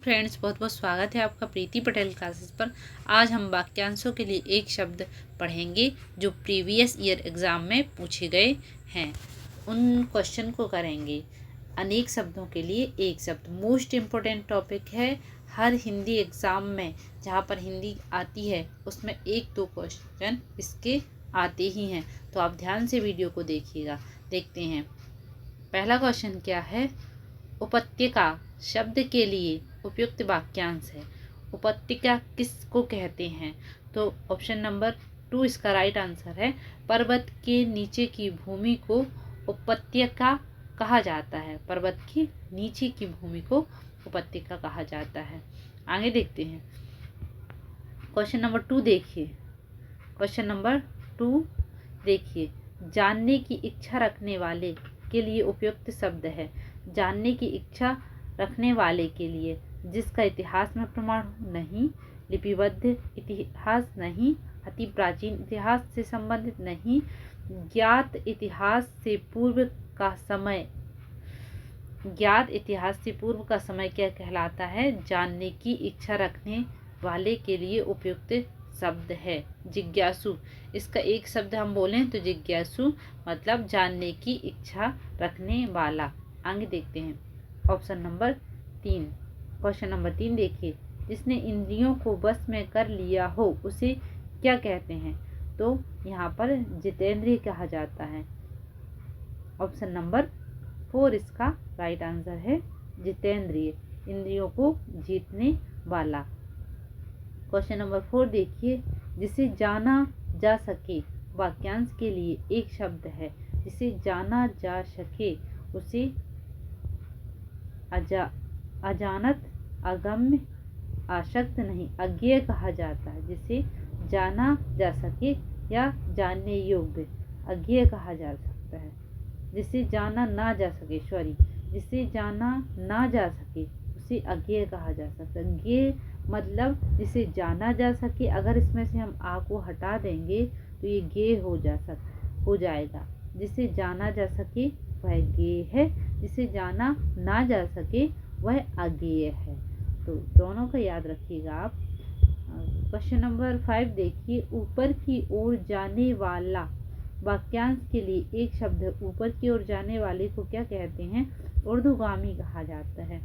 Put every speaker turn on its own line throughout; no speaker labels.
Friends, बहुत बहुत स्वागत है आपका प्रीति पटेल क्लासेस पर। आज हम वाक्यांशों के लिए एक शब्द पढ़ेंगे जो प्रीवियस ईयर एग्ज़ाम में पूछे गए हैं। उन क्वेश्चन को करेंगे। अनेक शब्दों के लिए एक शब्द मोस्ट इम्पोर्टेंट टॉपिक है। हर हिंदी एग्ज़ाम में जहाँ पर हिंदी आती है उसमें एक दो क्वेश्चन इसके आते ही हैं, तो आप ध्यान से वीडियो को देखिएगा। देखते हैं पहला क्वेश्चन क्या है। उपत्यका शब्द के लिए उपयुक्त वाक्यांश है। उपत्यका किसको कहते हैं? तो ऑप्शन नंबर 2 इसका राइट आंसर है। पर्वत के नीचे की भूमि को उपत्यका कहा जाता है। पर्वत के नीचे की भूमि को उपत्यका कहा जाता है। आगे देखते हैं क्वेश्चन नंबर 2 देखिए। क्वेश्चन नंबर 2 देखिए, जानने की इच्छा रखने वाले के लिए उपयुक्त शब्द है। जानने की इच्छा रखने वाले के लिए, जिसका इतिहास में प्रमाण नहीं, लिपिबद्ध इतिहास नहीं, अति प्राचीन इतिहास से संबंधित नहीं, ज्ञात इतिहास से पूर्व का समय क्या कहलाता है? जानने की इच्छा रखने वाले के लिए उपयुक्त शब्द है जिज्ञासु। इसका एक शब्द हम बोलें तो जिज्ञासु मतलब जानने की इच्छा रखने वाला। आगे देखते हैं ऑप्शन नंबर 3। क्वेश्चन नंबर 3 देखिए, जिसने इंद्रियों को वश में कर लिया हो उसे क्या कहते हैं? तो यहाँ पर जितेंद्रिय कहा जाता है। ऑप्शन नंबर 4 इसका राइट आंसर है। जितेंद्रिय, इंद्रियों को जीतने वाला। क्वेश्चन नंबर 4 देखिए, जिसे जाना जा सके वाक्यांश के लिए एक शब्द है। जिसे जाना जा सके उसे अजानत, अगम्य, आसक्त नहीं, अज्ञेय कहा जाता है। जिसे जाना जा सके या जानने योग्य अज्ञेय कहा जा सकता है। जिसे जाना ना जा सके जिसे जाना ना जा सके उसे अज्ञेय कहा जा सकता है। ज्ञेय मतलब जिसे जाना जा सके, अगर इसमें से हम आ को हटा देंगे तो ये ज्ञेय हो जाएगा। जिसे जाना जा सके वह ज्ञेय है, जिसे जाना ना जा सके वह अज्ञेय है। तो दोनों का याद रखिएगा आप। क्वेश्चन नंबर 5 देखिए, ऊपर की ओर जाने वाला वाक्यांश के लिए एक शब्द। ऊपर की ओर जाने वाले को क्या कहते हैं? ऊर्ध्वगामी कहा जाता है।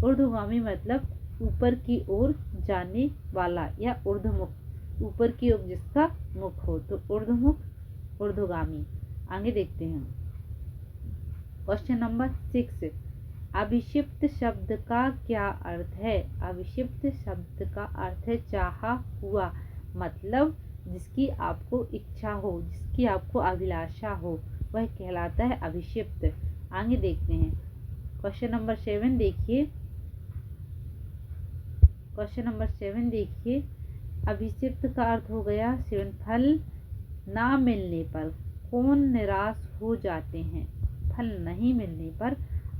ऊर्ध्वगामी मतलब ऊपर की ओर जाने वाला या ऊर्ध्वमुख। ऊपर की ओर जिसका मुख हो तो ऊर्ध्वमुख, ऊर्ध्वगामी। आगे देखते हैं क्वेश्चन नंबर 6। अभिषिप्त शब्द का क्या अर्थ है? अभिषिप्त शब्द का अर्थ है चाहा हुआ, मतलब जिसकी आपको इच्छा हो, जिसकी आपको अभिलाषा हो, वह कहलाता है अभिषिप्त। आगे देखते हैं क्वेश्चन नंबर 7 देखिए। क्वेश्चन नंबर 7 देखिए, अभिषिप्त का अर्थ हो गया 7, फल ना मिलने पर कौन निराश हो जाते हैं? फल नहीं मिलने पर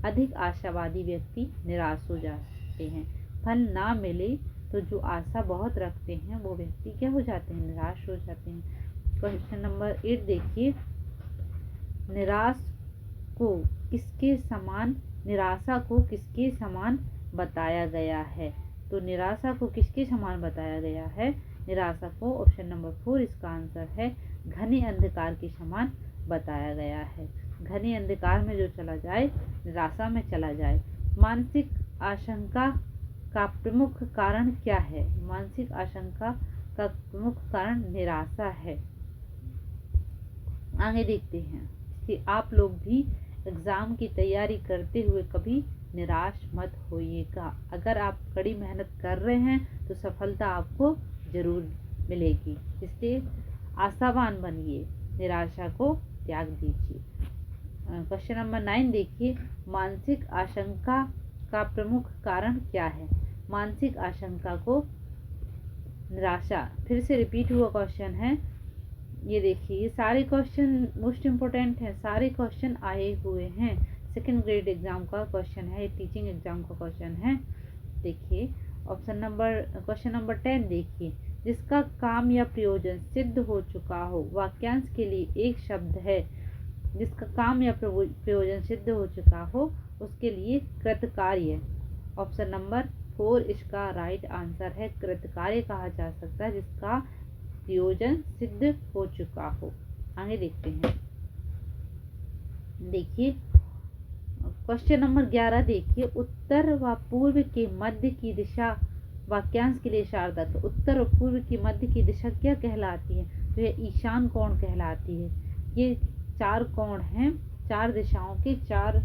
अधिक आशावादी व्यक्ति निराश हो जाते हैं। फल ना मिले तो जो आशा बहुत रखते हैं वो व्यक्ति क्या हो जाते हैं? निराश हो जाते हैं। क्वेश्चन नंबर 8 देखिए, निराशा को किसके समान बताया गया है? तो निराशा को किसके समान बताया गया है? निराशा को ऑप्शन नंबर 4 इसका आंसर है, घने अंधकार के समान बताया गया है। घने अंधकार में जो चला जाए निराशा में चला जाए। मानसिक आशंका का प्रमुख कारण क्या है? मानसिक आशंका का प्रमुख कारण निराशा है। आगे देखते हैं कि आप लोग भी एग्ज़ाम की तैयारी करते हुए कभी निराश मत होइएगा। अगर आप कड़ी मेहनत कर रहे हैं तो सफलता आपको ज़रूर मिलेगी। इसलिए आशावान बनिए, निराशा को त्याग दीजिए। क्वेश्चन नंबर 9 देखिए, मानसिक आशंका का प्रमुख कारण क्या है? मानसिक आशंका को निराशा, फिर से रिपीट हुआ क्वेश्चन है। ये देखिए, ये सारे क्वेश्चन मोस्ट इम्पोर्टेंट हैं। सारे क्वेश्चन आए हुए हैं। सेकंड ग्रेड एग्जाम का क्वेश्चन है, टीचिंग एग्जाम का क्वेश्चन है। देखिए क्वेश्चन नंबर 10 देखिए, जिसका काम या प्रयोजन सिद्ध हो चुका हो। वाक्यांश के लिए एक शब्द है। जिसका काम या प्रयोजन सिद्ध हो चुका हो उसके लिए कृतकार्य। ऑप्शन नंबर 4 इसका राइट आंसर है। कृतकार्य कहा जा सकता है जिसका प्रयोजन सिद्ध हो चुका हो। आगे देखते हैं। देखिए क्वेश्चन नंबर 11 देखिए, उत्तर व पूर्व के मध्य की दिशा वाक्यांश के लिए इशारदत्त। तो उत्तर और पूर्व की मध्य की दिशा क्या कहलाती है? तो ये ईशान कोण कहलाती है। ये 4 कोण हैं, 4 दिशाओं के 4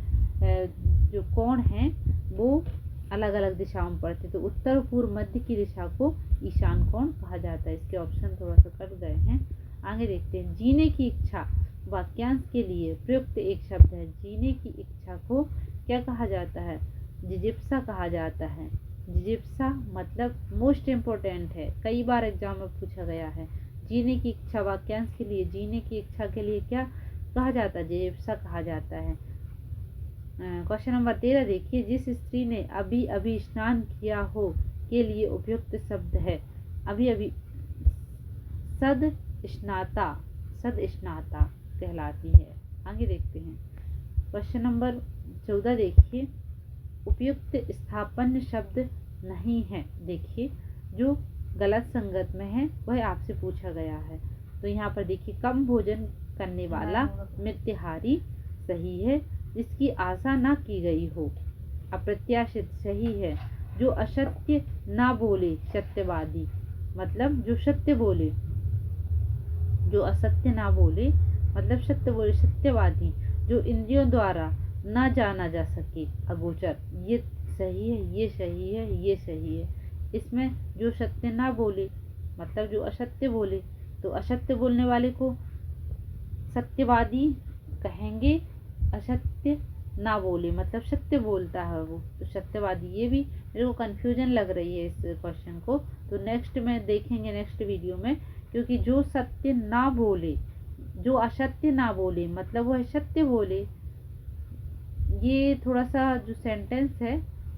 जो कोण हैं वो अलग अलग दिशाओं में पड़ते, तो उत्तर पूर्व मध्य की दिशा को ईशान कोण कहा जाता है। इसके ऑप्शन थोड़ा सा कट गए हैं। आगे देखते हैं। जीने की इच्छा वाक्यांश के लिए प्रयुक्त एक शब्द है। जीने की इच्छा को क्या कहा जाता है? जिजिप्सा कहा जाता है। जिजिप्सा मतलब मोस्ट इम्पोर्टेंट है, कई बार एग्जाम में पूछा गया है। जीने की इच्छा वाक्यांश के लिए जीने की इच्छा के लिए क्या कहा जाता है? जिजिप्सा कहा जाता है। क्वेश्चन नंबर 13 देखिए, जिस स्त्री ने अभी अभी स्नान किया हो के लिए उपयुक्त शब्द है। अभी अभी सद स्नाता, सद स्नाता कहलाती है। आगे देखते हैं। क्वेश्चन नंबर 14 देखिए, उपयुक्त स्थापन शब्द नहीं है। देखिए जो गलत संगत में है वह आपसे पूछा गया है। तो यहाँ पर देखिए, कम भोजन करने वाला मिथ्याहारी सही है, जिसकी आशा ना की गई हो। अप्रत्याशित सही है, जो असत्य ना बोले सत्यवादी, मतलब जो सत्य बोले, जो असत्य ना बोले मतलब सत्य बोले सत्यवादी, जो इंद्रियों द्वारा ना जाना जा सके अगोचर। ये सही है, ये सही है, ये सही है। इसमें जो सत्य ना बोले मतलब जो असत्य बोले, तो असत्य बोलने वाले को सत्यवादी कहेंगे। असत्य ना बोले मतलब सत्य बोलता है वो, तो सत्यवादी। ये भी मेरे को कन्फ्यूजन लग रही है इस क्वेश्चन को, तो नेक्स्ट में देखेंगे नेक्स्ट वीडियो में। क्योंकि जो सत्य ना बोले, जो असत्य ना बोले मतलब वह सत्य बोले, ये थोड़ा सा जो सेंटेंस है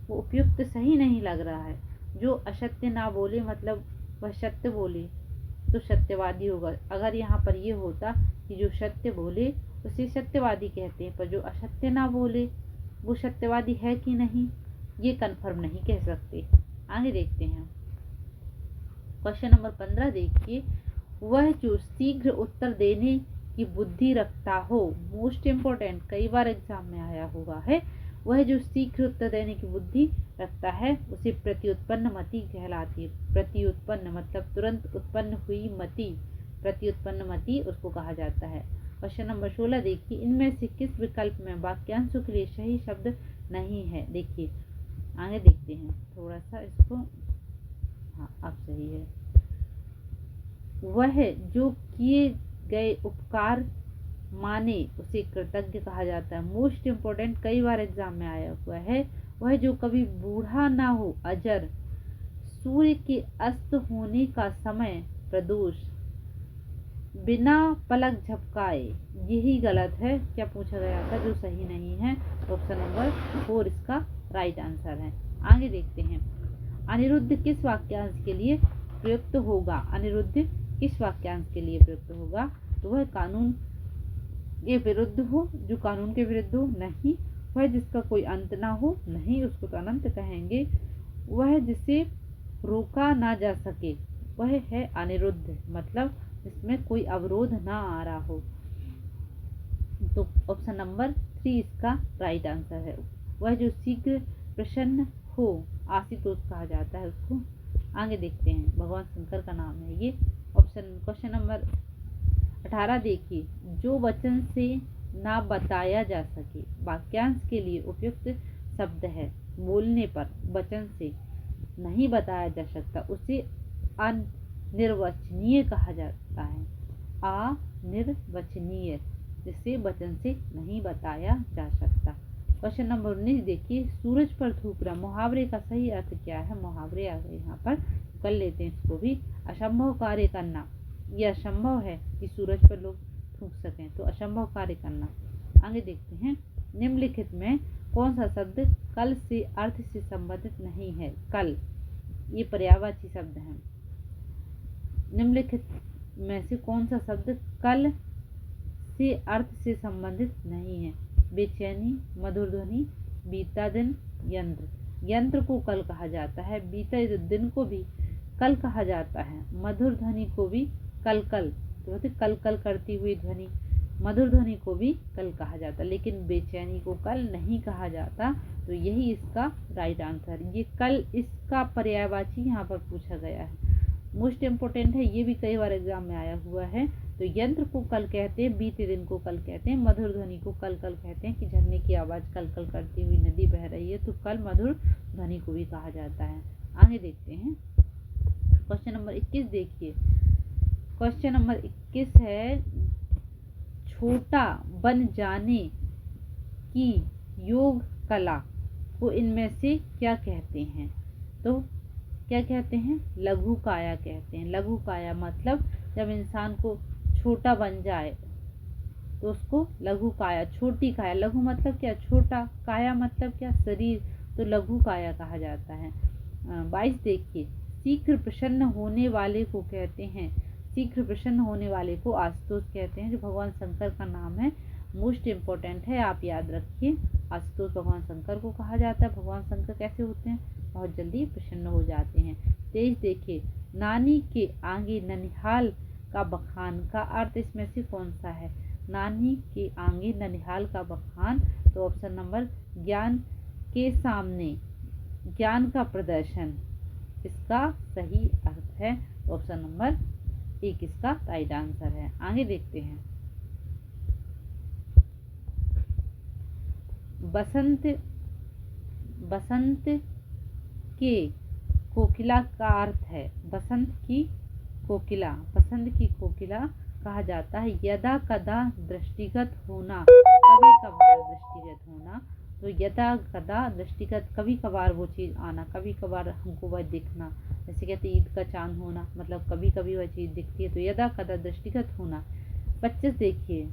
वो उपयुक्त सही नहीं लग रहा है। जो असत्य ना बोले मतलब वह सत्य बोले तो सत्यवादी होगा। अगर यहाँ पर ये होता कि जो सत्य बोले उसे सत्यवादी कहते हैं, पर जो असत्य ना बोले वो सत्यवादी है कि नहीं ये कंफर्म नहीं कह सकते। आगे देखते हैं। क्वेश्चन नंबर 15 देखिए, वह जो शीघ्र उत्तर देने की बुद्धि रखता हो। मोस्ट इम्पोर्टेंट, कई बार एग्जाम में आया हुआ है। वह जो शीघ्र उत्तर देने की बुद्धि रखता है उसे प्रत्युत्पन्न मति कहलाती है। प्रत्युत्पन्न मतलब तुरंत उत्पन्न हुई मति, प्रत्युत्पन्न मति उसको कहा जाता है। क्वेश्चन नंबर 16 देखिए, इनमें से किस विकल्प में वाक्यांशों के लिए सही शब्द नहीं है? देखिए आगे देखते हैं थोड़ा सा इसको। हाँ अब सही है। वह जो किए गए उपकार माने उसे कृतज्ञ कहा जाता है। मोस्ट इम्पोर्टेंट, कई बार एग्जाम में आया हुआ है। वह जो कभी बूढ़ा ना हो अजर, सूर्य के अस्त होने का समय प्रदोष, बिना पलक झपकाए, यही गलत है। क्या पूछा गया था जो सही नहीं है? ऑप्शन नंबर 4 इसका राइट आंसर है। आगे देखते हैं। अनिरुद्ध किस वाक्यांश के लिए प्रयुक्त होगा? अनिरुद्ध किस वाक्यांश के लिए प्रयुक्त होगा? तो वह कानून के विरुद्ध हो, जो कानून के विरुद्ध हो नहीं। वह जिसका कोई अंत ना हो नहीं, उसको तो अनंत कहेंगे। वह जिसे रोका ना जा सके वह है अनिरुद्ध, मतलब इसमें कोई अवरोध ना आ रहा हो। तो ऑप्शन नंबर 3 इसका राइट आंसर है। वह जो शीघ्र प्रसन्न हो, आशुतोष कहा जाता है उसको। आगे देखते हैं, भगवान शंकर का नाम है ये। क्वेश्चन नंबर 18 देखिए, जो वचन से ना बताया जा सके वाक्यांश के लिए उपयुक्त शब्द है। बोलने पर वचन से नहीं बताया जा सकता उसे अनिर्वचनीय कहा जाता है। अनिर्वचनीय, जिसे वचन से नहीं बताया जा सकता। क्वेश्चन नंबर 19 देखिए, सूरज पर थूकना मुहावरे का सही अर्थ क्या है? मुहावरे आ गए यहाँ पर, कर लेते हैं इसको भी। असंभव कार्य करना, यह असंभव है कि सूरज पर लोग थूक सकें, तो असंभव कार्य करना। आगे देखते हैं। निम्नलिखित में कौन सा शब्द कल से अर्थ से संबंधित नहीं है? कल ये पर्यायवाची शब्द है। निम्नलिखित में से कौन सा शब्द कल से अर्थ से संबंधित नहीं है? बेचैनी, मधुर ध्वनि, बीता दिन, यंत्र। यंत्र को कल कहा जाता है। बीते दिन को भी कल कहा जाता है। मधुर ध्वनि को भी कल कल, तो कल कल करती हुई ध्वनि, मधुर ध्वनि को भी कल कहा जाता है, लेकिन बेचैनी को कल नहीं कहा जाता। तो यही इसका राइट आंसर। ये कल इसका पर्यायवाची यहाँ पर पूछा गया है, मोस्ट इम्पोर्टेंट है, ये भी कई बार एग्जाम में आया हुआ है। तो यंत्र को कल कहते हैं, बीते दिन को कल कहते हैं, मधुर ध्वनि को कल कल कहते हैं कि झरने की आवाज़ कल कल करती हुई नदी बह रही है, तो कल मधुर ध्वनि को भी कहा जाता है। आगे देखते हैं क्वेश्चन नंबर 21 देखिए। क्वेश्चन नंबर 21 है, छोटा बन जाने की योग कला को इनमें से क्या कहते हैं? तो क्या कहते हैं? लघु काया कहते हैं। लघु काया मतलब जब इंसान को छोटा बन जाए तो उसको लघु काया, छोटी काया, लघु मतलब क्या? छोटा, काया मतलब क्या? शरीर, तो लघु काया कहा जाता है। 22 देखिए, शीघ्र प्रसन्न होने वाले को कहते हैं, शीघ्र प्रसन्न होने वाले को आशुतोष कहते हैं, जो भगवान शंकर का नाम है। मोस्ट इम्पोर्टेंट है, आप याद रखिए। आशुतोष भगवान शंकर को कहा जाता है। भगवान शंकर कैसे होते हैं? बहुत जल्दी प्रसन्न हो जाते हैं। 23 देखिए, नानी के आगे ननिहाल का बखान का अर्थ इसमें से कौन सा है? नानी के आगे ननिहाल का बखान, तो ऑप्शन नंबर ज्ञान के सामने, ज्ञान का प्रदर्शन इसका सही अर्थ है। ऑप्शन नंबर 1 इसका राइट आंसर है। आगे देखते हैं, बसंत, बसंत के कोकिला का अर्थ है, बसंत की कोकिला, बसंत की कोकिला कहा जाता है। यदा कदा दृष्टिगत होना, कभी कभार दृष्टिगत होना, तो यदा कदा दृष्टिगत, कभी कभार वो चीज़ आना, कभी कभार हमको वह दिखना, जैसे कहते ईद का चांद होना, मतलब कभी कभी वह चीज़ दिखती है, तो यदा कदा दृष्टिगत होना। 25 देखिए,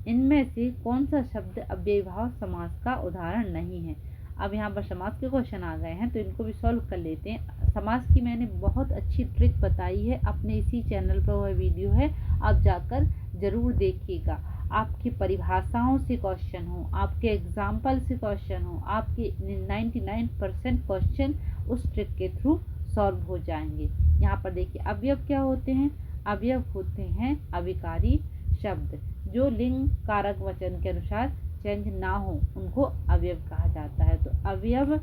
इनमें से कौन सा शब्द अव्ययीभाव समास का उदाहरण नहीं है? अब यहाँ पर समास के क्वेश्चन आ गए हैं, तो इनको भी सॉल्व कर लेते हैं। समास की मैंने बहुत अच्छी ट्रिक बताई है, अपने इसी चैनल पर वह वीडियो है, आप जाकर जरूर देखिएगा। आपकी परिभाषाओं से क्वेश्चन हो, आपके एग्जाम्पल से क्वेश्चन हो, आपके 99% क्वेश्चन उस ट्रिक के थ्रू सॉल्व हो जाएंगे। यहाँ पर देखिए, अवयव क्या होते हैं? अवयव होते हैं अविकारी शब्द, जो लिंग कारक वचन के अनुसार चेंज ना हो, उनको अवयव कहा जाता है। तो अवयव,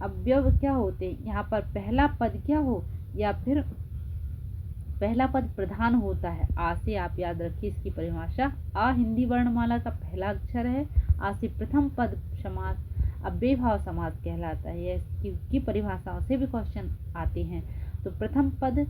अवयव क्या होते हैं? यहाँ पर पहला पद क्या हो, या फिर पहला पद प्रधान होता है। आ से आप याद रखिए इसकी परिभाषा, आ हिंदी वर्णमाला का पहला अक्षर है। आ से प्रथम पद समास अव्ययीभाव समास कहलाता है। इसकी परिभाषाओं से भी क्वेश्चन आते हैं। तो प्रथम पद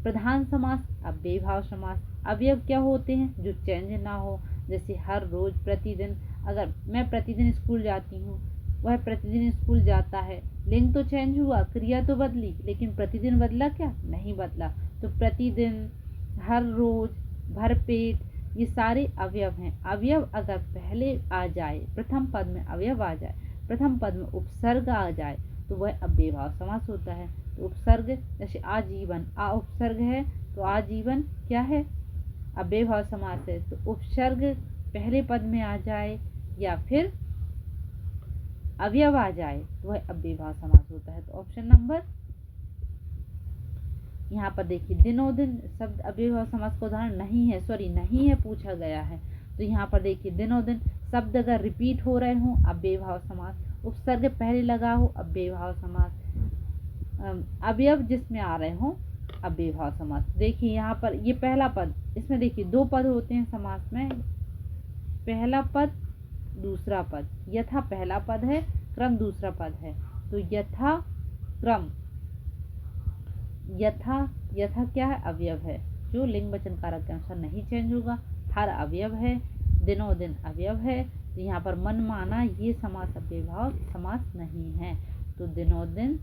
प्रधान समास, अव्ययीभाव समास। अवयव क्या होते हैं? जो चेंज ना हो, जैसे हर रोज, प्रतिदिन। अगर मैं प्रतिदिन स्कूल जाती हूँ, वह प्रतिदिन स्कूल जाता है, लिंग तो चेंज हुआ, क्रिया तो बदली, लेकिन प्रतिदिन बदला क्या? नहीं बदला। तो प्रतिदिन, हर रोज, भरपेट, ये सारे अवयव हैं। अवयव अगर पहले आ जाए, प्रथम पद में अवयव आ जाए, प्रथम पद में उपसर्ग आ जाए, तो वह अव्ययीभाव समास होता है। तो उपसर्ग, जैसे आजीवन, आ उपसर्ग है, तो आजीवन क्या है? अव्ययीभाव समास है। तो उपसर्ग पहले पद में आ जाए या फिर अवयव आ जाए, तो वह अव्ययीभाव समास होता है। तो ऑप्शन नंबर, यहाँ पर देखिए, दिनों दिन शब्द अव्ययीभाव समास का उदाहरण नहीं है, सॉरी नहीं है, पूछा गया है। तो यहाँ पर देखिए, दिनों दिन शब्द अगर रिपीट हो रहे हों, अव्ययीभाव समास। उपसर्ग पहले लगा हो, अव्ययीभाव समास। अवयव जिसमें आ रहे हों, अव्ययीभाव समास। देखिए यहाँ पर ये पहला पद, इसमें देखिए 2 पद होते हैं समास में, पहला पद, दूसरा पद। यथा पहला पद है, क्रम दूसरा पद है। तो यथा क्रम, यथा, यथा क्या है? अवयव है, जो लिंग वचन कारक के अनुसार नहीं चेंज होगा। हर अवयव है, दिनों दिन अवयव है। तो यहाँ पर मन माना, ये समास अव्ययीभाव समास नहीं है। तो दिनों दिन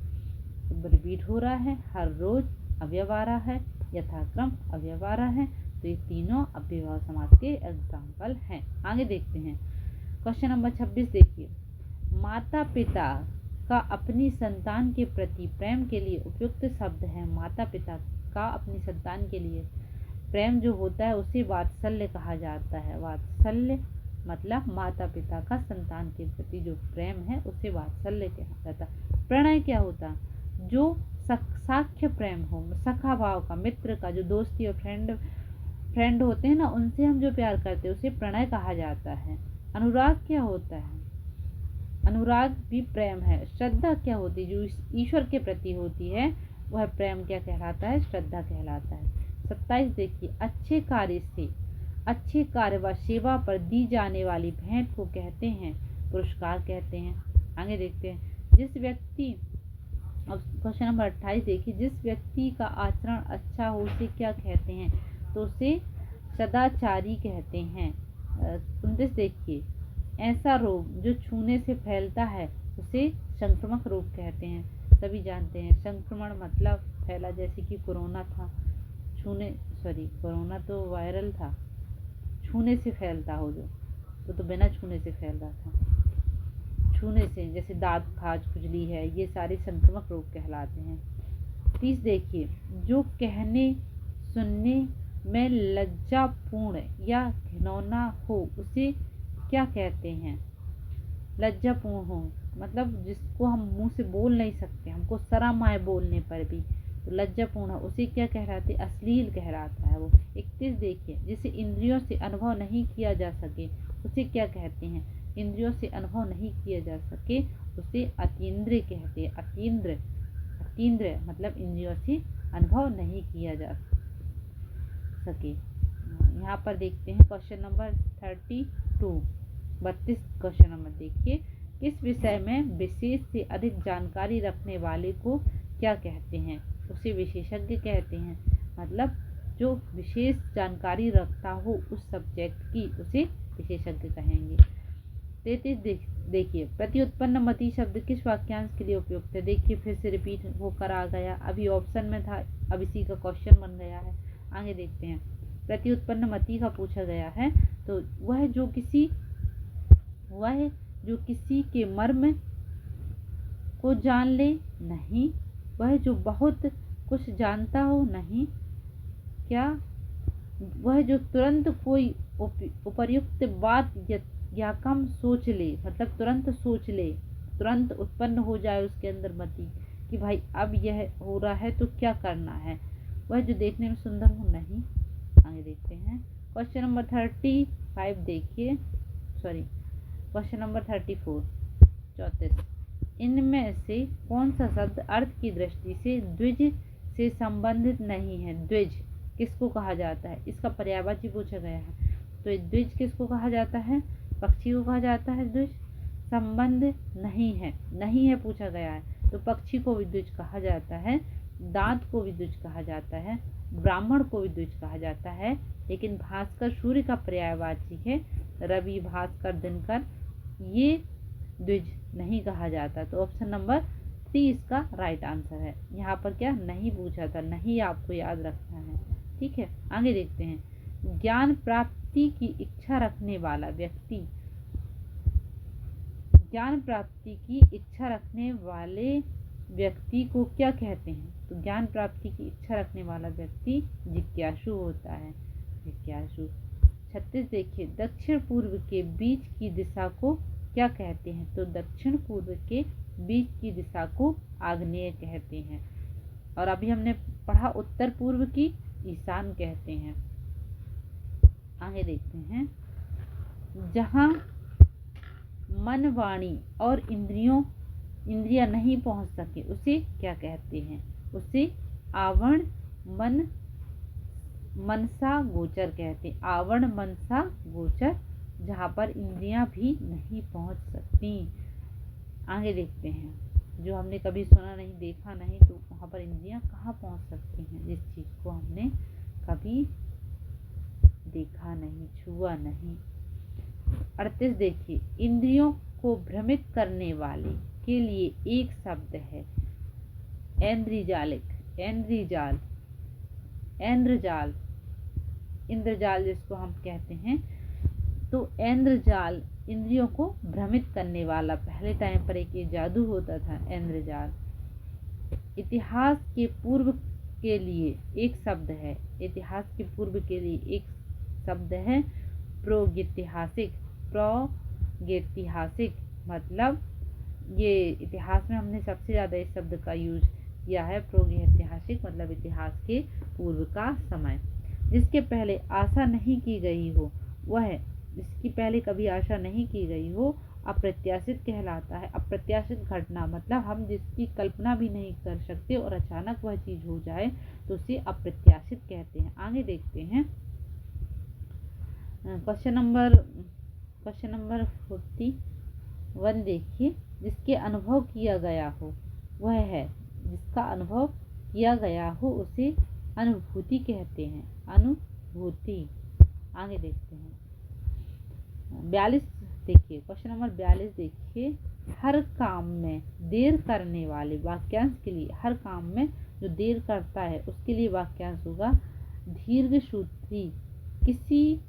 रिपीट हो रहा है, हर रोज अवयव आ रहा है, यथाक्रम अवयव आ रहा है। तो ये तीनों अव्ययीभाव समास के एग्जाम्पल हैं। आगे देखते हैं, क्वेश्चन नंबर 26 देखिए, माता पिता का अपनी संतान के प्रति प्रेम के लिए उपयुक्त शब्द है। माता पिता का अपनी संतान के लिए प्रेम जो होता है उसे वात्सल्य कहा जाता है। वात्सल्य मतलब माता पिता का संतान के प्रति जो प्रेम है उसे वात्सल्य कहा जाता। प्रणय क्या होता? जो साख्य प्रेम हो, सखा भाव का, मित्र का, जो दोस्ती और फ्रेंड होते हैं ना, उनसे हम जो प्यार करते हैं उसे प्रणय कहा जाता है। अनुराग क्या होता है? अनुराग भी प्रेम है। श्रद्धा क्या होती है? जो ईश्वर के प्रति होती है वह प्रेम क्या कहलाता है? श्रद्धा कहलाता है। 27 देखिए, अच्छे कार्य व सेवा पर दी जाने वाली भेंट को कहते हैं पुरस्कार कहते हैं। आगे देखते हैं, जिस व्यक्ति, अब क्वेश्चन नंबर 28 देखिए, जिस व्यक्ति का आचरण अच्छा हो उसे क्या कहते हैं? तो उसे सदाचारी कहते हैं। 29 देखिए, ऐसा रोग जो छूने से फैलता है उसे संक्रामक रोग कहते हैं। सभी जानते हैं संक्रमण मतलब फैला, जैसे कि कोरोना था, कोरोना तो वायरल था, छूने से फैलता हो जो, तो बिना छूने से फैल रहा था। छूने से जैसे दांत खाज, खुजली है, ये सारे संक्रामक रोग कहलाते हैं। 30 देखिए, जो कहने सुनने में लज्जापूर्ण या घिनौना हो उसे क्या कहते हैं? लज्जापूर्ण हो मतलब जिसको हम मुंह से बोल नहीं सकते, हमको शर्म आए बोलने पर भी, तो लज्जापूर्ण है उसे क्या कहलाते? अश्लील कहलाता है वो। 31 देखिए, जिसे इंद्रियों से अनुभव नहीं किया जा सके उसे क्या कहते हैं? इंद्रियों से अनुभव नहीं किया जा सके उसे अतीन्द्रिय कहते हैं। अतीन्द्रिय मतलब इंद्रियों से अनुभव नहीं किया जा सके। यहाँ पर देखते हैं क्वेश्चन नंबर 32 क्वेश्चन नंबर देखिए, किस विषय में विशेष से अधिक जानकारी रखने वाले को क्या कहते हैं? उसे विशेषज्ञ कहते हैं। मतलब जो विशेष जानकारी रखता हो उस सब्जेक्ट की उसे विशेषज्ञ कहेंगे। 33 देखिए, प्रत्युत्पन्न मति शब्द किस वाक्यांश के लिए उपयुक्त है? देखिए फिर से रिपीट होकर आ गया, अभी ऑप्शन में था, अब इसी का क्वेश्चन बन गया है। आगे देखते हैं, प्रत्युत्पन्न मति का पूछा गया है, तो वह जो किसी के मर्म को जान ले, नहीं। वह जो बहुत कुछ जानता हो, नहीं। क्या? वह जो तुरंत कोई उपर्युक्त बात या कम सोच ले, मतलब तुरंत सोच ले, तुरंत उत्पन्न हो जाए उसके अंदर मति कि भाई अब यह हो रहा है तो क्या करना है। वह जो देखने में सुंदर हो, नहीं। आगे देखते हैं क्वेश्चन नंबर 35 देखिए, क्वेश्चन नंबर 34 इनमें से कौन सा शब्द अर्थ की दृष्टि से द्विज से संबंधित नहीं है? द्विज किसको कहा जाता है? इसका पर्यायवाची पूछा गया है, तो द्विज किसको कहा जाता है? पक्षी को कहा जाता है द्विज। संबंध नहीं है पूछा गया है, तो पक्षी को भी द्विज कहा जाता है, दांत को भी द्विज कहा जाता है, ब्राह्मण को भी द्विज कहा जाता है, लेकिन भास्कर सूर्य का पर्यायवाची है, रवि, भास्कर, दिनकर, ये द्विज नहीं कहा जाता। तो ऑप्शन नंबर 3 इसका राइट आंसर है। यहाँ पर क्या नहीं पूछा था, नहीं आपको याद रखना है, ठीक है। आगे देखते हैं, ज्ञान प्राप्ति की इच्छा रखने वाला व्यक्ति, ज्ञान प्राप्ति की इच्छा रखने वाले व्यक्ति को क्या कहते हैं? तो ज्ञान प्राप्ति की इच्छा रखने वाला व्यक्ति जिज्ञासु होता है, जिज्ञासु। 36 देखिए, दक्षिण पूर्व के बीच की दिशा को क्या कहते हैं? तो दक्षिण पूर्व के बीच की दिशा को आग्नेय कहते हैं, और अभी हमने पढ़ा उत्तर पूर्व की ईशान कहते हैं। आगे देखते हैं, जहाँ मन, वाणी और इंद्रियां नहीं पहुंच सके उसे क्या कहते हैं? उसे आवरण मनसा गोचर कहते हैं। आवरण मनसा गोचर, जहाँ पर इंद्रियां भी नहीं पहुंच सकती। आगे देखते हैं, जो हमने कभी सुना नहीं, देखा नहीं, तो वहाँ पर इंद्रियां कहाँ पहुंच सकती हैं? जिस चीज़ को हमने कभी देखा नहीं, छुआ नहीं। 38 देखिए, इंद्रियों को भ्रमित करने वाले के लिए एक शब्द है इंद्रजाल जिसको हम कहते हैं। तो इंद्रजाल इंद्रियों को भ्रमित करने वाला, पहले टाइम पर एक ये जादू होता था इंद्रजाल। इतिहास के पूर्व के लिए एक शब्द है, प्रागैतिहासिक। प्रागैतिहासिक मतलब ये इतिहास में हमने सबसे ज़्यादा इस शब्द का यूज किया है। प्रागैतिहासिक मतलब इतिहास के पूर्व का समय। जिसके पहले आशा नहीं की गई हो वह, जिसकी पहले कभी आशा नहीं की गई हो, अप्रत्याशित कहलाता है। अप्रत्याशित घटना मतलब हम जिसकी कल्पना भी नहीं कर सकते और अचानक वह चीज़ हो जाए तो उसे अप्रत्याशित कहते हैं। आगे देखते हैं क्वेश्चन नंबर 41 देखिए। जिसके अनुभव किया गया हो वह है, जिसका अनुभव किया गया हो उसे अनुभूति कहते हैं। अनुभूति। आगे देखते हैं 42 देखिए। क्वेश्चन नंबर 42 देखिए। हर काम में देर करने वाले वाक्यांश के लिए, हर काम में जो देर करता है उसके लिए वाक्यांश होगा दीर्घसूत्री। किसी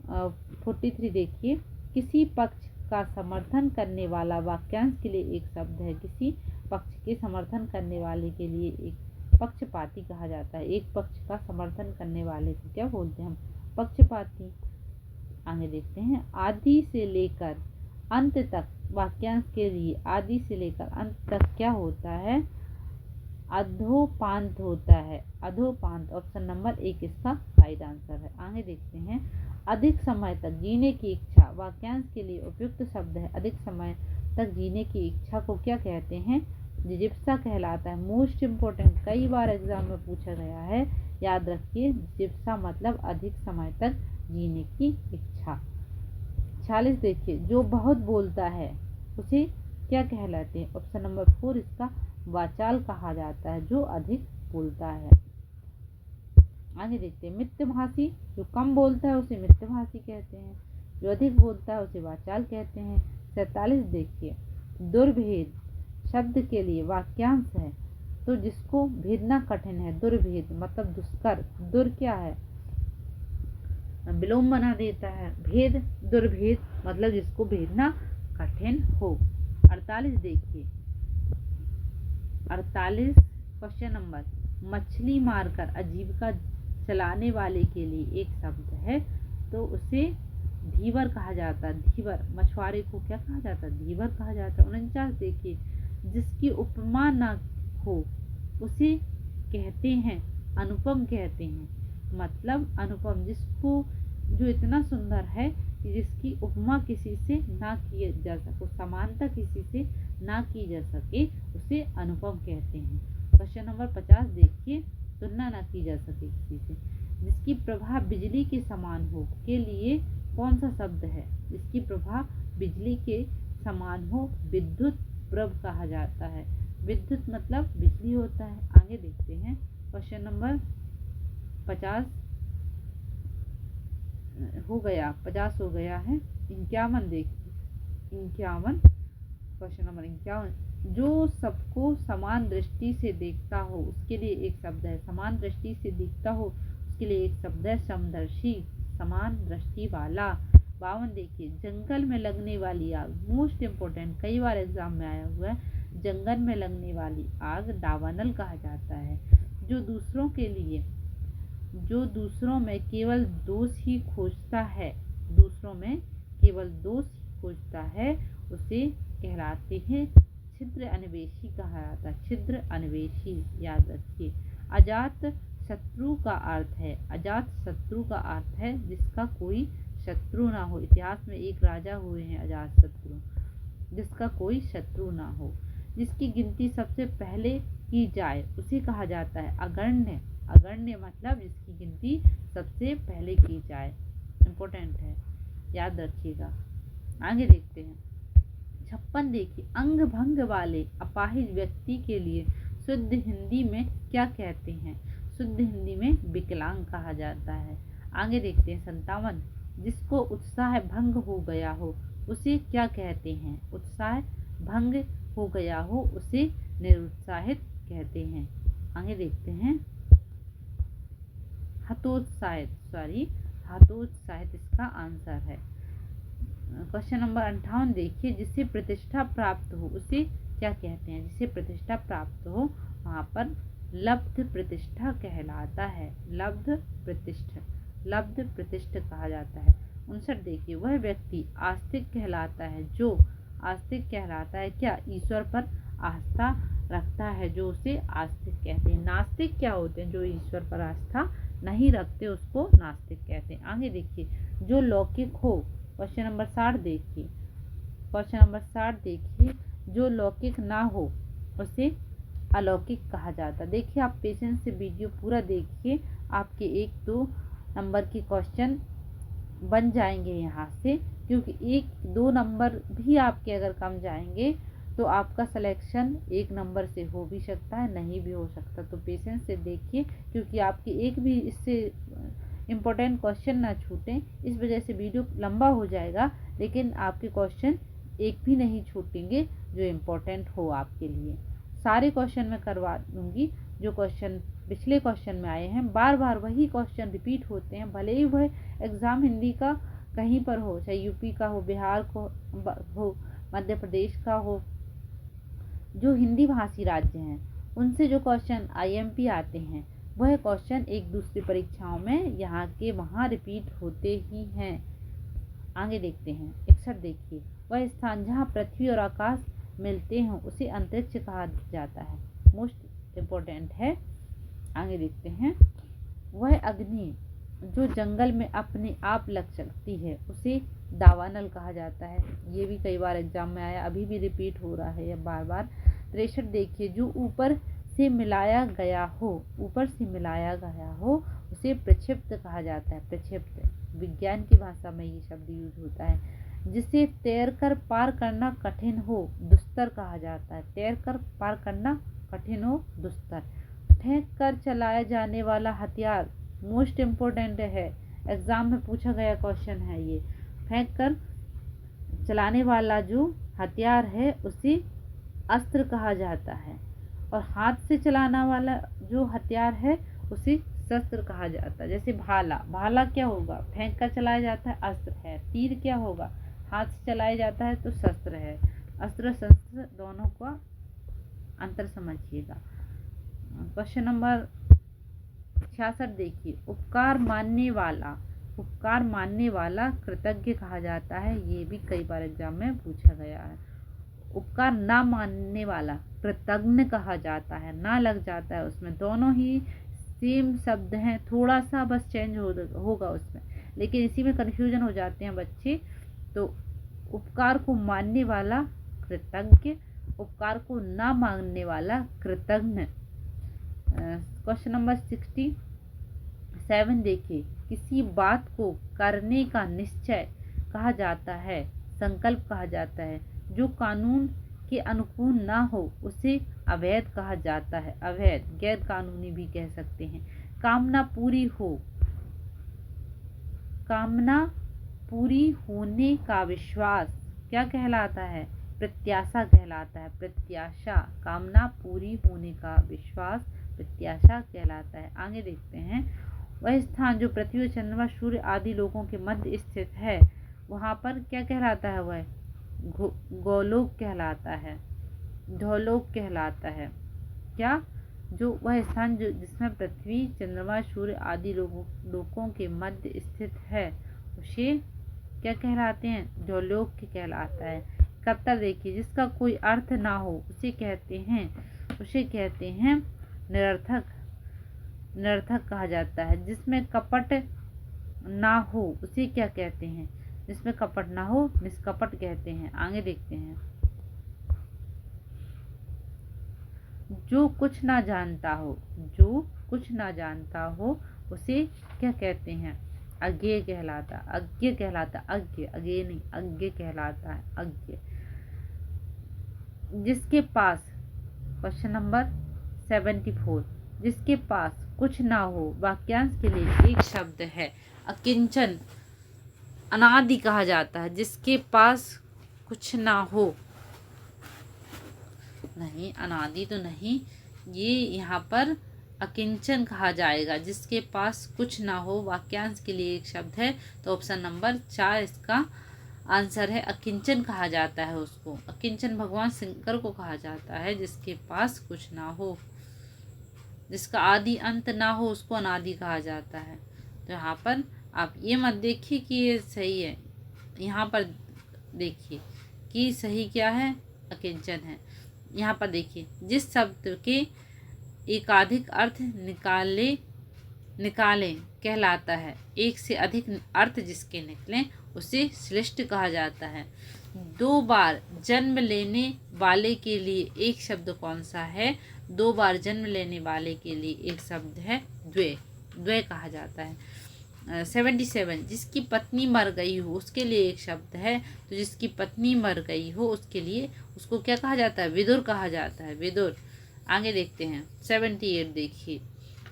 43 देखिए। किसी पक्ष का समर्थन करने वाला वाक्यांश के लिए एक शब्द है। किसी पक्ष के समर्थन करने वाले के लिए एक पक्षपाती कहा जाता है। एक पक्ष का समर्थन करने वाले को क्या बोलते हैं हम? पक्षपाती। आगे देखते हैं आदि से लेकर अंत तक वाक्यांश के लिए आदि से लेकर अंत तक क्या होता है? अधोपांत होता है। अधोपांत ऑप्शन नंबर 1 इसका राइट आंसर है। आगे देखते हैं अधिक समय तक जीने की इच्छा वाक्यांश के लिए उपयुक्त शब्द है। अधिक समय तक जीने की इच्छा को क्या कहते हैं? जिज्ञासा कहलाता है। मोस्ट इम्पोर्टेंट, कई बार एग्जाम में पूछा गया है, याद रखिए। जिज्ञासा मतलब अधिक समय तक जीने की इच्छा। 46 देखिए। जो बहुत बोलता है उसे क्या कहलाते हैं? ऑप्शन नंबर 4 इसका वाचाल कहा जाता है, जो अधिक बोलता है। आगे देखते हैं मितभाषी। जो कम बोलता है उसे मितभाषी कहते हैं, जो अधिक बोलता है उसे वाचाल कहते हैं। 47 देखिए। दुर्भेद शब्द के लिए वाक्यांश है तो जिसको भेदना कठिन है। दुर्भेद मतलब दुष्कर। दुर क्या है? विलोम बना देता है। भेद, दुर्भेद मतलब जिसको भेदना कठिन हो। 48 देखिए। 48 क्वेश्चन नंबर। मछली मारकर आजीविका चलाने वाले के लिए एक शब्द है तो उसे धीवर कहा जाता है। धीवर मछुआरे को क्या कहा जाता है? धीवर कहा जाता है। 49 देखिए। जिसकी उपमा न हो उसे कहते हैं अनुपम कहते हैं। मतलब अनुपम जिसको, जो इतना सुंदर है कि जिसकी उपमा किसी से ना की जा सके, समानता किसी से ना की जा सके, उसे अनुपम कहते हैं। क्वेश्चन नंबर 50 देखिए। तुलना ना की जा सके किसी से। जिसकी प्रभा बिजली के समान हो के लिए कौन सा शब्द है? जिसकी प्रभा बिजली के समान हो विद्युत प्रभ कहा जाता है। विद्युत मतलब बिजली होता है। आगे देखते हैं क्वेश्चन नंबर 50 हो गया, 50 हो गया है। 51 देखिए। 51 क्वेश्चन नंबर 51। जो सबको समान दृष्टि से देखता हो उसके लिए एक शब्द है। समान दृष्टि से देखता हो उसके लिए एक शब्द है समदर्शी, समान दृष्टि वाला। 52 देखिए। जंगल में लगने वाली आग, मोस्ट इम्पोर्टेंट, कई बार एग्जाम में आया हुआ है। जंगल में लगने वाली आग दावानल कहा जाता है। जो दूसरों में केवल दोष ही खोजता है, दूसरों में केवल दोष ही खोजता है, उसे कहलाते हैं छिद्र अन्वेषी कहा जाता है। छिद्र अन्वेषी, याद रखिए। अजात शत्रु का अर्थ है, अजात शत्रु का अर्थ है जिसका कोई शत्रु ना हो। इतिहास में एक राजा हुए हैं अजात शत्रु, जिसका कोई शत्रु ना हो। जिसकी गिनती सबसे पहले की जाए उसे कहा जाता है अगण्य। अगण्य मतलब जिसकी गिनती सबसे पहले की जाए। इम्पोर्टेंट है, याद रखिएगा। आगे देखते हैं 56 देखिए। अंग भंग वाले अपाहिज व्यक्ति के लिए शुद्ध हिंदी में क्या कहते हैं? शुद्ध हिंदी में विकलांग कहा जाता है। आगे देखते हैं 57। जिसको उत्साह भंग हो गया हो उसे क्या कहते हैं? उत्साह भंग हो गया हो उसे निरुत्साहित कहते हैं। आगे देखते हैं हतोत्साहित इसका आंसर है। क्वेश्चन नंबर 58 देखिए। जिससे प्रतिष्ठा प्राप्त हो उसे क्या कहते हैं? जिसे प्रतिष्ठा प्राप्त हो वहाँ पर लब्ध प्रतिष्ठा कहलाता है। लब्ध प्रतिष्ठ कहा जाता है। 59 देखिए, वह व्यक्ति आस्तिक कहलाता है जो आस्तिक कहलाता है क्या? ईश्वर पर आस्था रखता है, जो उसे आस्तिक कहते हैं। नास्तिक क्या होते हैं? जो ईश्वर पर आस्था नहीं रखते उसको नास्तिक कहते हैं। आगे देखिए, जो लौकिक हो, क्वेश्चन नंबर 60 देखिए, क्वेश्चन नंबर 60 देखिए, जो लौकिक ना हो उसे अलौकिक कहा जाता है। देखिए, आप पेशेंस से वीडियो पूरा देखिए, आपके 1-2 नंबर के क्वेश्चन बन जाएंगे यहाँ से, क्योंकि 1-2 नंबर भी आपके अगर कम जाएंगे तो आपका सिलेक्शन 1 नंबर से हो भी सकता है, नहीं भी हो सकता। तो पेशेंस से देखिए, क्योंकि आपके एक भी इससे इम्पोर्टेंट क्वेश्चन ना छूटें, इस वजह से वीडियो लंबा हो जाएगा, लेकिन आपके क्वेश्चन एक भी नहीं छूटेंगे जो इम्पोर्टेंट हो आपके लिए। सारे क्वेश्चन मैं करवा दूंगी जो क्वेश्चन पिछले क्वेश्चन में आए हैं। बार बार वही क्वेश्चन रिपीट होते हैं, भले ही वह एग्ज़ाम हिंदी का कहीं पर हो, चाहे यूपी का हो, बिहार को हो, मध्य प्रदेश का हो, जो हिंदी भाषी राज्य हैं उनसे जो क्वेश्चन आईएमपी आते हैं वह क्वेश्चन एक दूसरी परीक्षाओं में यहाँ के वहाँ रिपीट होते ही हैं। आगे देखते हैं 61 देखिए, वह स्थान जहाँ पृथ्वी और आकाश मिलते हैं उसे अंतरिक्ष कहा जाता है। मोस्ट इम्पोर्टेंट है। आगे देखते हैं, वह अग्नि जो जंगल में अपने आप लग सकती है उसे दावानल कहा जाता है। ये भी कई बार एग्जाम में आया, अभी भी रिपीट हो रहा है बार बार। 63 देखिए, जो ऊपर से मिलाया गया हो, ऊपर से मिलाया गया हो उसे प्रक्षिप्त कहा जाता है। प्रक्षिप्त विज्ञान की भाषा में ये शब्द यूज होता है। जिसे तैरकर पार करना कठिन हो दुस्तर कहा जाता है। तैरकर पार करना कठिन हो दुस्तर। फेंक कर चलाया जाने वाला हथियार, मोस्ट इम्पोर्टेंट है, एग्जाम में पूछा गया क्वेश्चन है ये। फेंक कर चलाने वाला जो हथियार है उसे अस्त्र कहा जाता है, और हाथ से चलाना वाला जो हथियार है उसे शस्त्र कहा जाता है। जैसे भाला, भाला क्या होगा? फेंक कर चलाया जाता है, अस्त्र है। तीर क्या होगा? हाथ से चलाया जाता है तो शस्त्र है। अस्त्र शस्त्र दोनों का अंतर समझिएगा। क्वेश्चन नंबर 66 देखिए, उपकार मानने वाला, उपकार मानने वाला कृतज्ञ कहा जाता है। ये भी कई बार एग्जाम में पूछा गया है। उपकार ना मानने वाला कृतज्ञ कहा जाता है। ना लग जाता है उसमें, दोनों ही सेम शब्द हैं, थोड़ा सा बस चेंज होगा उसमें, लेकिन इसी में कन्फ्यूजन हो जाते हैं बच्चे। तो उपकार को मानने वाला कृतज्ञ, उपकार को ना मानने वाला कृतज्ञ। क्वेश्चन नंबर 67 देखिए, किसी बात को करने का निश्चय कहा जाता है, संकल्प कहा जाता है। जो कानून के अनुकूल ना हो उसे अवैध कहा जाता है। अवैध, गैर कानूनी भी कह सकते हैं। कामना पूरी हो, कामना पूरी होने का विश्वास क्या कहलाता है? प्रत्याशा कहलाता है। प्रत्याशा, कामना पूरी होने का विश्वास प्रत्याशा कहलाता है। आगे देखते हैं, वह स्थान जो पृथ्वी, चंद्रमा, सूर्य आदि लोगों के मध्य स्थित है वहाँ पर क्या कहलाता है? वह गोलोक कहलाता है, ध्रुवलोक कहलाता है। क्या? जो वह स्थान जो जिसमें पृथ्वी, चंद्रमा, सूर्य आदि लोकों के मध्य स्थित है उसे क्या कहलाते हैं? ध्रुवलोक कहलाता है। कप्तर देखिए, जिसका कोई अर्थ ना हो उसे कहते हैं निरर्थक, निरर्थक कहा जाता है। जिसमें कपट ना हो उसे क्या कहते हैं? जिसमें कपट ना हो निष्कपट कहते हैं। आगे देखते हैं, जो कुछ ना जानता हो, जो कुछ ना जानता हो उसे क्या कहते हैं? अज्ञेय कहलाता, अज्ञ कहलाता, अज्ञ, अज्ञेय नहीं, अज्ञ कहलाता है, अज्ञ। जिसके पास, क्वेश्चन नंबर 74, जिसके पास कुछ ना हो वाक्यांश के लिए एक शब्द है अकिंचन, अनादि कहा जाता है। जिसके पास कुछ ना हो, नहीं अनादि तो नहीं, ये यहाँ पर अकिंचन कहा जाएगा। जिसके पास कुछ ना हो वाक्यांश के लिए एक शब्द है, तो ऑप्शन नंबर 4 इसका आंसर है। अकिंचन कहा जाता है उसको, अकिंचन भगवान शंकर को कहा जाता है। जिसके पास कुछ ना हो, जिसका आदि अंत ना हो उसको अनादि कहा जाता है। तो यहाँ पर आप ये मत देखिए कि ये सही है, यहाँ पर देखिए कि सही क्या है, अकिंचन है। यहाँ पर देखिए जिस शब्द के एकाधिक अर्थ निकालें कहलाता है, एक से अधिक अर्थ जिसके निकलें उसे श्लिष्ट कहा जाता है। 2 बार जन्म लेने वाले के लिए एक शब्द कौन सा है? 2 बार जन्म लेने वाले के लिए एक शब्द है द्वे, द्वे कहा जाता है। 77 जिसकी पत्नी मर गई हो उसके लिए एक शब्द है, तो जिसकी पत्नी मर गई हो उसके लिए उसको क्या कहा जाता है? विदुर कहा जाता है, विदुर। आगे देखते हैं 78 देखिए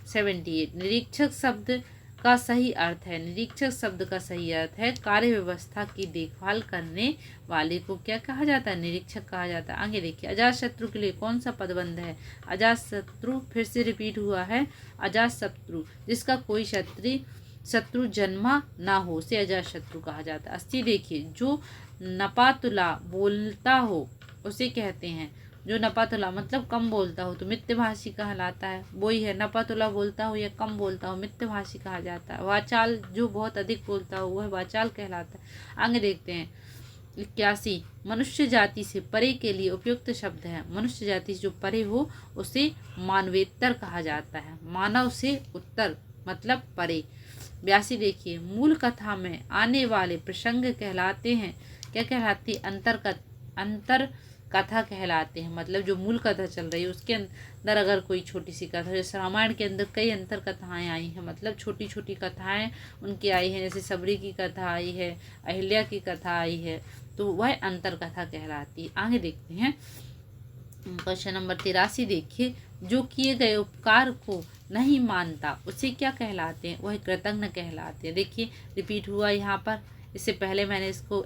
78 निरीक्षक शब्द का सही अर्थ है, निरीक्षक शब्द का सही अर्थ है कार्य व्यवस्था की देखभाल करने वाले को क्या कहा जाता है? निरीक्षक कहा जाता है। आगे देखिए अजातशत्रु के लिए कौन सा पदबंध है? अजातशत्रु फिर से रिपीट हुआ है, अजातशत्रु जिसका कोई शत्रु जन्मा ना हो उसे अजातशत्रु कहा जाता है। 80 देखिए जो नपातुला बोलता हो उसे कहते हैं, जो नपातुला मतलब कम बोलता हो तो मिथ्यभाषी कहलाता है, वही है नपातुला बोलता हो या कम बोलता हो मिथ्यभाषी कहा जाता है। वाचाल जो बहुत अधिक बोलता हो वह वाचाल कहलाता है। आगे देखते हैं 81 मनुष्य जाति से परे के लिए उपयुक्त शब्द है, मनुष्य जाति से जो परे हो उसे मानवेतर कहा जाता है, मानव से उत्तर मतलब परे। 82 देखिए मूल कथा में आने वाले प्रसंग कहलाते हैं, क्या कहलाती है? अंतर कथा कहलाते हैं, मतलब जो मूल कथा चल रही है उसके अंदर अगर कोई छोटी सी कथा, जैसे रामायण के अंदर कई अंतर कथाएँ आई हैं, मतलब छोटी छोटी कथाएं उनकी आई हैं, जैसे सबरी की कथा आई है, अहिल्या की कथा आई है, तो वह अंतर कथा कहलाती है। आगे देखते हैं क्वेश्चन नंबर 83 देखिए जो किए गए उपकार को नहीं मानता उसे क्या कहलाते हैं? वह कृतज्ञ कहलाते हैं। देखिए रिपीट हुआ यहाँ पर, इससे पहले मैंने इसको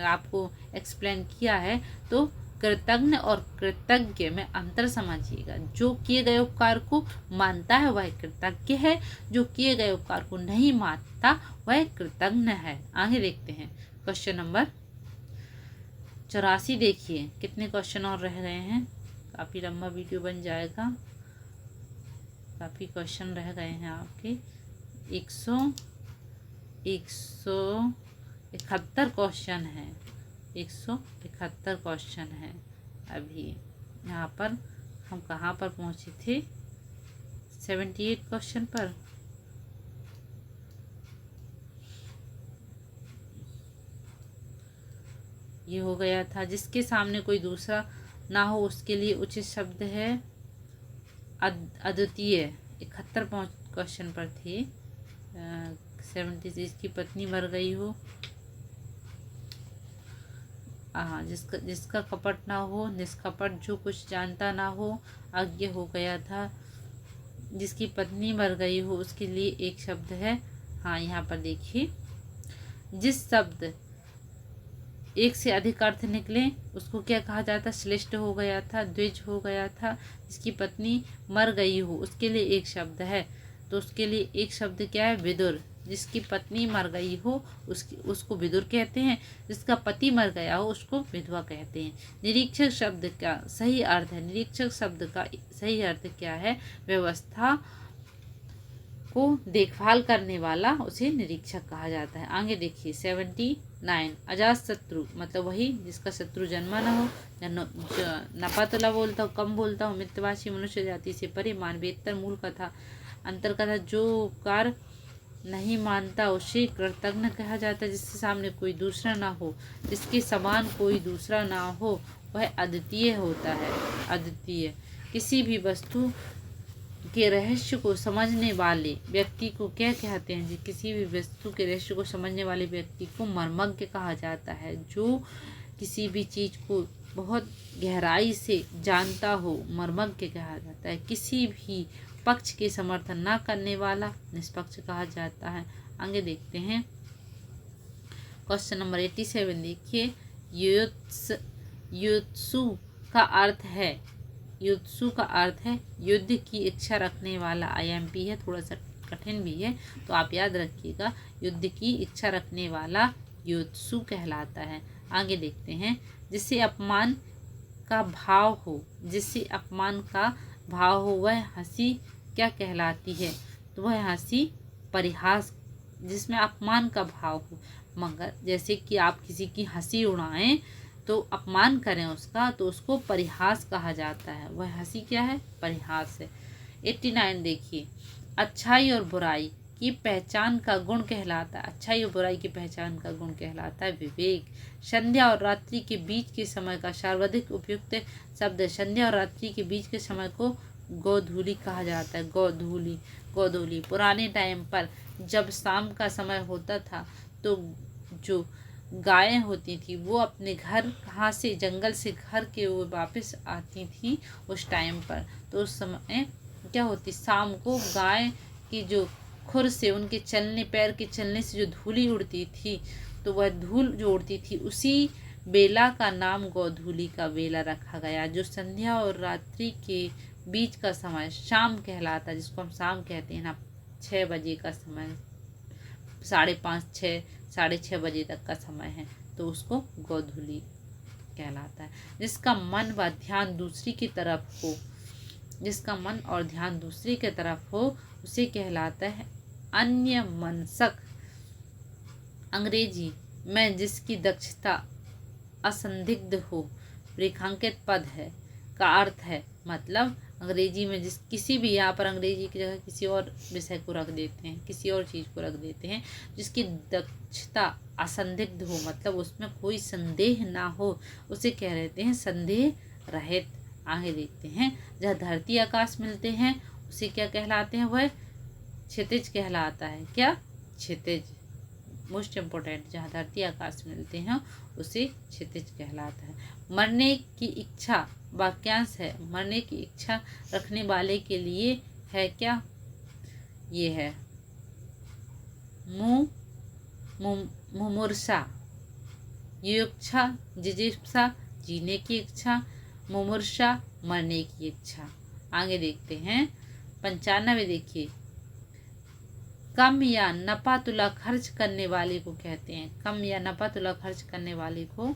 आपको एक्सप्लेन किया है, तो कृतज्ञ और कृतज्ञ में अंतर समझिएगा। जो किए गए उपकार को मानता है वह कृतज्ञ है, जो किए गए उपकार को नहीं मानता वह कृतज्ञ है। आगे देखते हैं क्वेश्चन नंबर 84 देखिए कितने क्वेश्चन और रह गए हैं, काफ़ी लंबा वीडियो बन जाएगा, काफ़ी क्वेश्चन रह गए हैं आपके। 171 क्वेश्चन है, 171 क्वेश्चन है। अभी यहाँ पर हम कहाँ पर पहुँचे थे? 78 क्वेश्चन पर। ये हो गया था जिसके सामने कोई दूसरा ना हो उसके लिए उचित शब्द है अद्वितीय। 71 क्वेश्चन पर थे। 76 की पत्नी मर गई हो, हाँ जिसका कपट ना हो, निष्कपट जो कुछ जानता ना हो, अज्ञ हो गया था। जिसकी पत्नी मर गई हो उसके लिए एक शब्द है, हाँ यहाँ पर देखिए जिस शब्द एक से अधिक अर्थ निकले उसको क्या कहा जाता? श्लिष्ट हो गया था, द्विज हो गया था। जिसकी पत्नी मर गई हो उसके लिए एक शब्द है, तो उसके लिए एक शब्द क्या है? विदुर। जिसकी पत्नी मर गई हो उसको विदुर कहते हैं, जिसका पति मर गया हो उसको विधवा कहते हैं। निरीक्षक शब्द का सही अर्थ है, निरीक्षक शब्द का सही अर्थ क्या है? व्यवस्था को देखभाल करने वाला उसे निरीक्षक कहा जाता है। आगे देखिए 79 अजातशत्रु मतलब वही जिसका शत्रु जन्मा न हो, नपातुला बोलता हो, कम बोलता हो, मिथ्यभाषी, मनुष्य जाति से परे, मानवेतर, मूल कथा, अंतर कथा, जो उपकार नहीं मानता उसे कृतज्ञ कहा जाता है। जिसके सामने कोई दूसरा ना हो, जिसके समान कोई दूसरा ना हो वह अद्वितीय होता है। अद्वितीय किसी भी वस्तु के रहस्य को समझने वाले व्यक्ति को क्या कहते हैं? जी किसी भी वस्तु के रहस्य को समझने वाले व्यक्ति को मर्मज्ञ कहा जाता है। जो किसी भी चीज़ को बहुत गहराई से जानता हो मर्मज्ञ कहा जाता है। किसी भी पक्ष के समर्थन ना करने वाला निष्पक्ष कहा जाता है। आगे देखते हैं क्वेश्चन नंबर 87 देखिए युत्सु का अर्थ है, युत्सु का अर्थ है युद्ध की इच्छा रखने वाला। IMP है, थोड़ा सा कठिन भी है तो आप याद रखिएगा, युद्ध की इच्छा रखने वाला युत्सु कहलाता है। आगे देखते हैं जिससे अपमान का भाव हो, जिससे अपमान का भाव हो वह हंसी क्या कहलाती है? तो वह हंसी परिहास जिसमें अपमान का भाव हो। मगर जैसे कि आप किसी की हंसी उड़ाएं तो अपमान करें उसका, तो उसको परिहास कहा जाता है। वह हंसी क्या है? परिहास है। 89 देखिए, अच्छाई और बुराई की पहचान का गुण कहलाता है। अच्छाई और बुराई की पहचान का गुण कहलाता है विवेक। संध्या और रात्रि के बीच के समय का सर्वाधिक उपयुक्त शब्द है। संध्या और रात्रि के बीच के समय को गोधूली कहा जाता है। गोधूली, गोधूली। पुराने टाइम पर जब शाम का समय होता था तो जो गायें होती थी वो अपने घर कहाँ से, जंगल से घर के वो वापस आती थी उस टाइम पर। तो उस समय क्या होती, शाम को गाय की जो खुर से, उनके चलने, पैर के चलने से जो धूली उड़ती थी, तो वह धूल जो उड़ती थी उसी बेला का नाम गोधूली का बेला रखा गया। जो संध्या और रात्रि के बीच का समय शाम कहलाता, जिसको हम शाम कहते हैं ना, 6 बजे का समय, 5:30, 6, 6:30 बजे तक का समय है, तो उसको गोधूली कहलाता है। जिसका मन व ध्यान दूसरी की तरफ हो, जिसका मन और ध्यान दूसरी की तरफ हो, उसे कहलाता है अन्य मनसक। अंग्रेजी में जिसकी दक्षता असंदिग्ध हो, रेखांकित पद है का अर्थ है, मतलब अंग्रेजी में जिस किसी भी, यहाँ पर अंग्रेजी की जगह किसी और विषय को रख देते हैं, किसी और चीज़ को रख देते हैं। जिसकी दक्षता असंदिग्ध हो, मतलब उसमें कोई संदेह ना हो, उसे कह रहते हैं संदेह रहित। आगे देखते हैं, जहाँ धरती आकाश मिलते हैं उसे क्या कहलाते हैं? वह क्षितिज कहलाता है। क्या? क्षितिज। मोस्ट इम्पोर्टेंट, जहाँ धरती आकाश मिलते हैं उसे क्षितिज कहलाता है। मरने की इच्छा वाक्यांश है। मरने की इच्छा रखने वाले के लिए है क्या? ये है मुमूर्षा, युयुक्षा, जिजीप्सा, जीने की इच्छा, मुमूर्षा, मरने की इच्छा। आगे देखते हैं 95 देखिए, कम या नपा तुला खर्च करने वाले को कहते हैं। कम या नपा तुला खर्च करने वाले को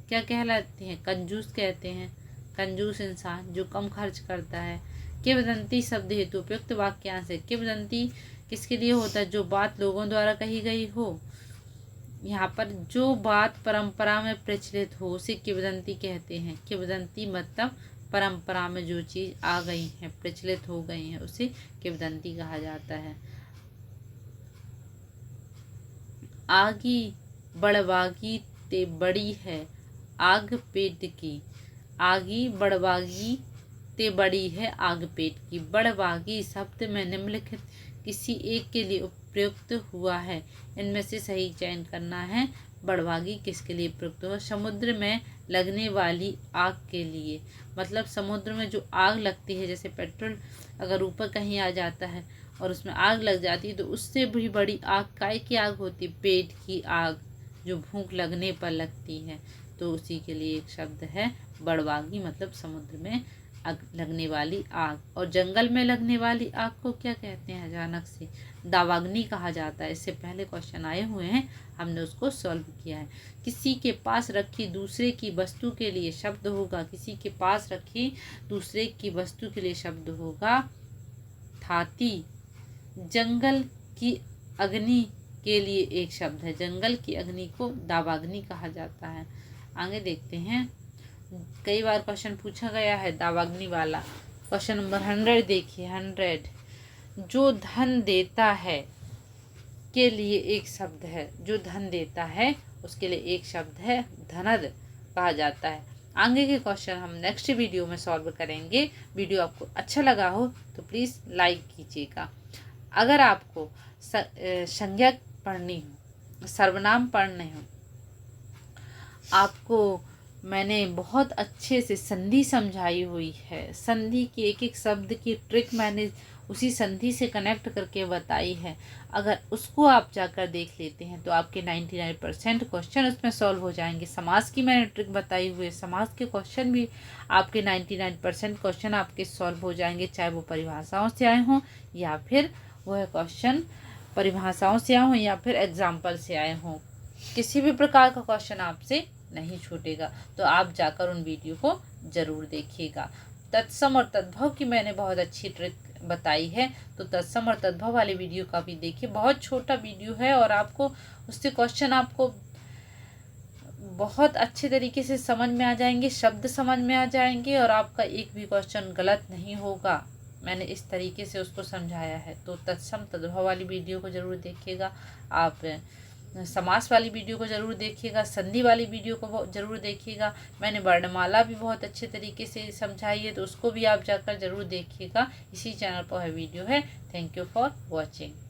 क्या कहलाते हैं? कंजूस कहते हैं। कंजूस इंसान जो कम खर्च करता है। किंवदंती शब्द हेतु उपयुक्त वाक्यांश है। किंवदंती किसके लिए होता है? जो बात लोगों द्वारा कही गई हो। यहाँ पर जो बात परंपरा में प्रचलित हो उसे किंवदंती कहते हैं। किंवदंती मतलब परंपरा में जो चीज आ गई है, प्रचलित हो गई है, उसे किंवदंती कहा जाता है। आगी बड़वागी ते बड़ी है आग पेट की। आगी बड़वागी ते बड़ी है आग पेट की। बड़वागी शब्द में निम्नलिखित किसी एक के लिए प्रयुक्त हुआ है, इनमें से सही चयन करना है। बड़वागी किसके लिए प्रयुक्त हुआ? समुद्र में लगने वाली आग के लिए। मतलब समुद्र में जो आग लगती है, जैसे पेट्रोल अगर ऊपर कहीं आ जाता है और उसमें आग लग जाती है, तो उससे भी बड़ी आग काय की आग होती है? पेट की आग, जो भूख लगने पर लगती है। तो उसी के लिए एक शब्द है बड़वागी, मतलब समुद्र में लगने वाली आग। और जंगल में लगने वाली आग को क्या कहते हैं? अचानक से दावाग्नि कहा जाता है। इससे पहले क्वेश्चन आए हुए हैं, हमने उसको सॉल्व किया है। किसी के पास रखी दूसरे की वस्तु के लिए शब्द होगा। किसी के पास रखी दूसरे की वस्तु के लिए शब्द होगा थाती। जंगल की अग्नि के लिए एक शब्द है। जंगल की अग्नि को दावाग्नि कहा जाता है। आगे देखते हैं, कई बार क्वेश्चन पूछा गया है दावाग्नि वाला। क्वेश्चन नंबर 100 देखिए। 100, जो धन देता है के लिए एक शब्द है। जो धन देता है उसके लिए एक शब्द है धनद कहा जाता है। आगे के क्वेश्चन हम नेक्स्ट वीडियो में सॉल्व करेंगे। वीडियो आपको अच्छा लगा हो तो प्लीज़ लाइक कीजिएगा। अगर आपको संज्ञा पढ़नी हो, सर्वनाम पढ़ने हो, आपको मैंने बहुत अच्छे से संधि समझाई हुई है। संधि की एक एक शब्द की ट्रिक मैंने उसी संधि से कनेक्ट करके बताई है। अगर उसको आप जाकर देख लेते हैं तो आपके 99% क्वेश्चन उसमें सॉल्व हो जाएंगे। समास की मैंने ट्रिक बताई हुई है, समास के क्वेश्चन भी आपके 99% क्वेश्चन आपके सॉल्व हो जाएंगे, चाहे वो परिभाषाओं से आए हों या फिर वह क्वेश्चन परिभाषाओं से आए हों या फिर एग्जाम्पल से आए हों। किसी भी प्रकार का क्वेश्चन आपसे नहीं छूटेगा। तो आप जाकर उन वीडियो को ज़रूर देखिएगा। तत्सम और तद्भव की मैंने बहुत अच्छी ट्रिक बताई है। तो तत्सम और तद्भव वाली वीडियो का भी देखिए, बहुत छोटा वीडियो है और आपको उससे क्वेश्चन आपको बहुत अच्छे तरीके से समझ में आ जाएंगे, शब्द समझ में आ जाएंगे और आपका एक भी क्वेश्चन गलत नहीं होगा। मैंने इस तरीके से उसको समझाया है। तो तत्सम तद्भव वाली वीडियो को ज़रूर देखिएगा। आप समास वाली वीडियो को ज़रूर देखिएगा, संधि वाली वीडियो को ज़रूर देखिएगा। मैंने वर्णमाला भी बहुत अच्छे तरीके से समझाई है, तो उसको भी आप जाकर ज़रूर देखिएगा। इसी चैनल पर है वीडियो है। Thank you for watching.